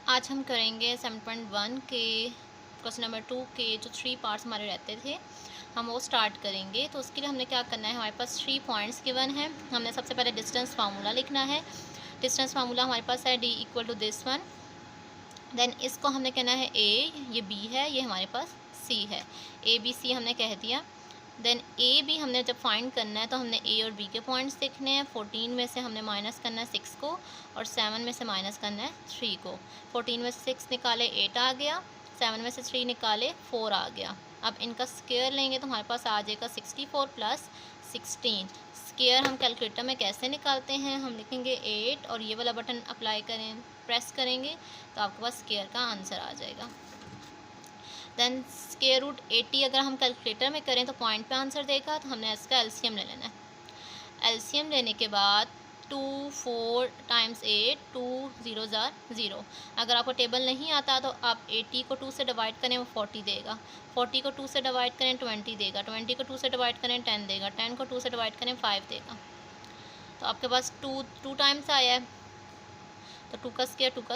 आज हम करेंगे 7.1 के क्वेश्चन नंबर 2 के जो 3 पार्ट्स हमारे रहते थे हम वो स्टार्ट करेंगे। तो उसके लिए हमने क्या करना है, हमारे पास 3 पॉइंट्स गिवन है। हमने सबसे पहले डिस्टेंस फार्मूला लिखना है। डिस्टेंस फार्मूला हमारे पास है d equal to this one. Then इसको हमने कहना है a, ये b है, ये हमारे पास c है। a b c हमने कह दिया। देन ए बी हमने जब फाइंड करना है तो हमने ए और बी के पॉइंट्स देखने हैं। 14 में से हमने माइनस करना है 6 को और 7 में से माइनस करना है 3 को। 14 में से 6 निकाले 8 आ गया, 7 में से 3 निकाले 4 आ गया। अब इनका स्क्वायर लेंगे तो हमारे पास आ जाएगा 64 प्लस 16। स्क्वायर हम कैलकुलेटर में कैसे निकालते हैं, हम लिखेंगे 8 और ये वाला बटन अप्लाई करें, प्रेस करेंगे तो आपके पास स्क्वायर का आंसर आ जाएगा। देन स्क्वायर रूट 80 अगर हम कैलकुलेटर में करें तो पॉइंट पे आंसर देगा, तो हमने इसका एलसीएम ले लेना है। एलसीएम लेने के बाद 2 4 टाइम्स 8, 2 0 ज़ार 0। अगर आपको टेबल नहीं आता तो आप 80 को 2 से डिवाइड करें वो 40 देगा, 40 को 2 से डिवाइड करें 20 देगा, 20 को 2 से डिवाइड करें 10 देगा, 10 को 2 से डिवाइड करें 5 देगा। तो आपके पास 2 टाइम्स आया है, तो 2 का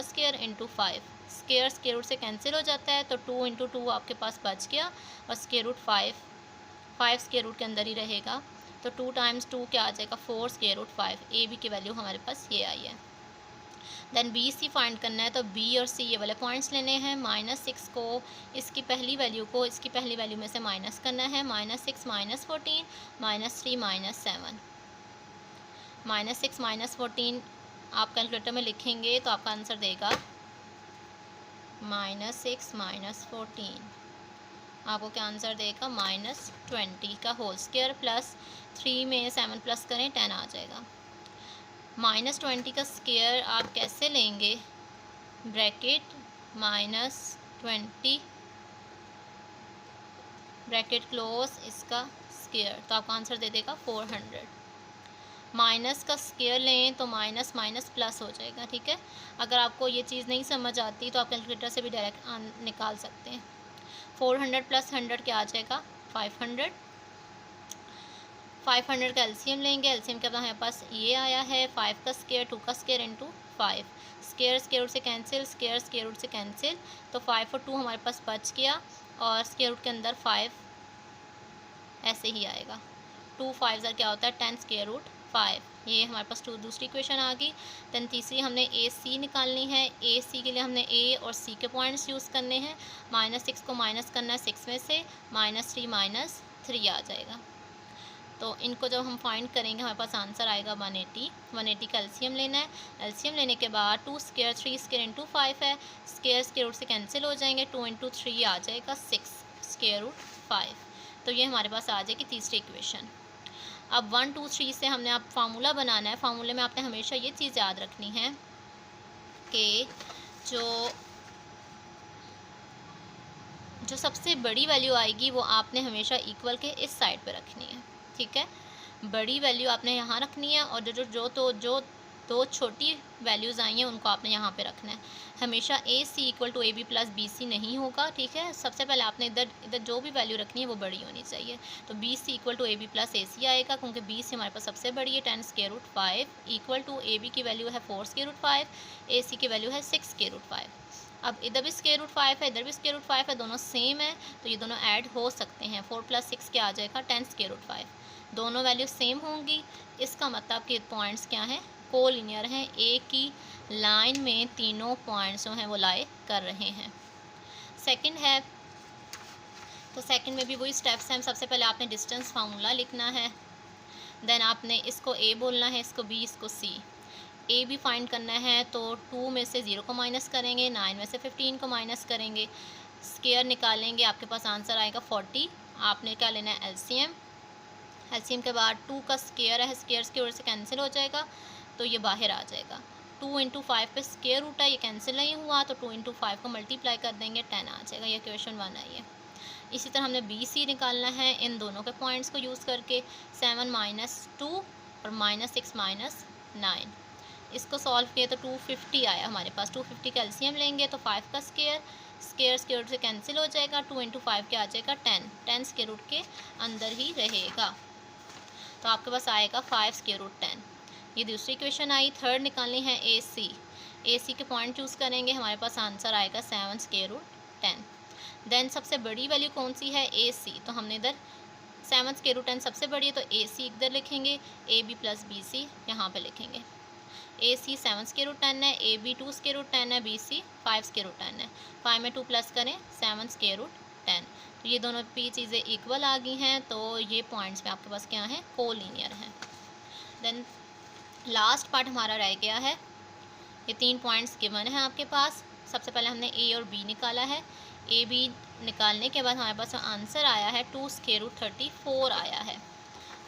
स्क्वायर इंटू 5। स्क्वायर रूट से कैंसिल हो जाता है, तो 2 इंटू 2 आपके पास बच गया और स्क्वायर रूट 5 स्क्वायर रूट के अंदर ही रहेगा। तो 2 टाइम्स 2 क्या आ जाएगा, 4 स्क्वायर रूट 5। ए बी की वैल्यू हमारे पास ये आई है। देन बी सी फाइंड करना है, तो बी और सी ये वाले पॉइंट्स लेने हैं। -6 को इसकी पहली वैल्यू में से माइनस करना है। -6 -14 -3 -7। -6 -14 आप कैलकुलेटर में लिखेंगे तो आपका आंसर देगा -6 -14। आपको क्या आंसर देगा, -20 का होल स्क्वायर प्लस 3 में 7 प्लस करें 10 आ जाएगा। -20 का स्क्वायर आप कैसे लेंगे, ब्रैकेट -20 ब्रैकेट क्लोज इसका स्क्वायर, तो आपका आंसर दे देगा 400। माइनस का स्क्वायर लें तो माइनस माइनस प्लस हो जाएगा, ठीक है। अगर आपको ये चीज़ नहीं समझ आती तो आप कैलकुलेटर से भी डायरेक्ट निकाल सकते हैं। 400 प्लस 100 क्या आ जाएगा, 500। 500 का एलसीएम लेंगे, एलसीएम के बाद हमारे पास ये आया है 5 का स्क्वायर 2 का स्क्वायर इंटू 5। स्क्वायर रूट से कैंसिल, स्क्वायर रूट से कैंसिल, तो 5 और 2 हमारे पास बच गया और स्क्वायर रूट के अंदर 5 ऐसे ही आएगा। 2 5 ज़र क्या होता है 10 स्क्वायर रूट 5। ये हमारे पास दूसरी इक्वेशन आ गई। देन तीसरी हमने ए सी निकालनी है। ए सी के लिए हमने ए और सी के पॉइंट्स यूज़ करने हैं। -6 को माइनस करना है 6 में से, -3 -3 आ जाएगा। तो इनको जब हम फाइंड करेंगे हमारे पास आंसर आएगा 180। 180 का एलसीएम लेना है। एलसीएम लेने के बाद 2 स्क्वायर 3 स्क्वायर इंटू 5 है, स्क्वायर रूट से कैंसिल हो जाएंगे, 2 इंटू 3 आ जाएगा 6 स्क्वायर रूट 5। तो ये हमारे पास आ जाएगी तीसरी इक्वेशन। अब 1 2 3 से हमने आप फार्मूला बनाना है। फार्मूले में आपने हमेशा ये चीज़ याद रखनी है कि जो सबसे बड़ी वैल्यू आएगी वो आपने हमेशा इक्वल के इस साइड पे रखनी है, ठीक है। बड़ी वैल्यू आपने यहाँ रखनी है और जो दो छोटी वैल्यूज़ आई हैं उनको आपने यहाँ पे रखना है। हमेशा A C equal to A B plus B C नहीं होगा, ठीक है। सबसे पहले आपने इधर जो भी वैल्यू रखनी है वो बड़ी होनी चाहिए। तो B C equal to A B plus A C आएगा, क्योंकि बी सी हमारे पास सबसे बड़ी है 10 square root 5 equal to A B की वैल्यू है 4 स्क्वायर रूट 5, ए सी की वैल्यू है 6 स्क्वायर रूट 5। अब इधर भी स्क्वायर रूट 5 है, इधर भी स्क्वायर रूट 5 है, दोनों सेम है तो ये दोनों ऐड हो सकते हैं। 4 + 6 क्या आ जाएगा 10 स्क्वायर रूट 5। दोनों वैल्यू सेम होंगी, इसका मतलब कि पॉइंट्स क्या हैं, कोलिनियर हैं। एक ही लाइन में तीनों पॉइंट्स जो हैं वो लाई कर रहे हैं। सेकंड है, तो सेकंड में भी वही स्टेप्स हैं। सबसे पहले आपने डिस्टेंस फार्मूला लिखना है। देन आपने इसको ए बोलना है, इसको बी, इसको सी। ए भी फाइंड करना है तो 2 में से 0 को माइनस करेंगे, 9 में से 15 को माइनस करेंगे, स्क्वायर निकालेंगे, आपके पास आंसर आएगा 40। आपने क्या लेना है एलसीएम। एलसीएम के बाद 2 का स्क्वायर है, स्क्वायर की वजह से कैंसिल हो जाएगा तो ये बाहर आ जाएगा। 2 इंटू 5 पे स्क्वायर रूट है, ये कैंसिल नहीं हुआ तो 2 इंटू 5 को मल्टीप्लाई कर देंगे, 10 आ जाएगा। ये क्वेश्चन 1 आई है। इसी तरह हमने बी सी निकालना है इन दोनों के पॉइंट्स को यूज़ करके। 7 - 2 और -6 -9। इसको सॉल्व किए तो 250 आया हमारे पास। 250 का एलसीएम लेंगे तो 5 का स्क्वायर रूट से कैंसिल हो जाएगा, 2 इंटू 5 क्या आ जाएगा 10, 10 स्क्वायर रूट के अंदर ही रहेगा। तो आपके पास आएगा 5 स्क्वायर रूट 10। ये दूसरी इक्वेशन आई। थर्ड निकालनी है ए सी। ए सी के पॉइंट चूज़ करेंगे, हमारे पास आंसर आएगा 7 स्क्वायर रूट 10। देन सबसे बड़ी वैल्यू कौन सी है, ए सी, तो हमने इधर 7 स्क्वायर रूट 10 सबसे बड़ी है, तो ए सी इधर लिखेंगे, A B plus B C यहाँ पर लिखेंगे। ए सी 7 स्क्वायर रूट 10 है, ए बी 2 स्क्वायर रूट 10 है, बी सी 5 स्क्वायर रूट 10 है। 5 में 2 प्लस करें 7 स्क्वायर रूट 10। तो ये दोनों भी चीज़ें इक्वल आ गई हैं, तो ये पॉइंट्स में आपके पास क्या है, कोलिनियर हैं। देन लास्ट पार्ट हमारा रह गया है, ये 3 पॉइंट्स गिवन हैं आपके पास। सबसे पहले हमने ए और बी निकाला है, ए बी निकालने के बाद हमारे पास आंसर आया है 2 स्क्वायर रूट 34 आया है।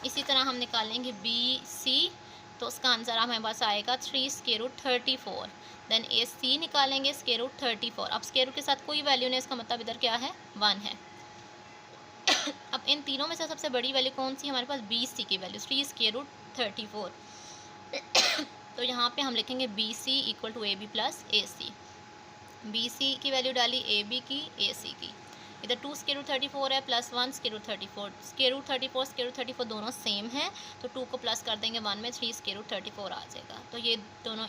इसी तरह हम निकालेंगे बी सी, तो उसका आंसर हमारे पास आएगा 3 स्क्वायर रूट 34। देन ए सी निकालेंगे स्क्वायर रूट 34। अब स्क्वायर रूट के साथ कोई वैल्यू नहीं, इसका मतलब इधर क्या है, 1 है। अब इन तीनों में से सबसे बड़ी वैल्यू कौन सी है, हमारे पास बी सी की वैल्यू 3 स्क्वायर रूट 34। तो यहाँ पे हम लिखेंगे B C equal to A B plus A C. B C की वैल्यू डाली, ए बी की, ए सी की। इधर 2 स्क्वायर रूट 34 है plus 1 square root 34। Square root 34 square root 34 दोनों सेम हैं, तो 2 को प्लस कर देंगे 1 में, 3 स्क्वायर रूट 34 आ जाएगा। तो ये दोनों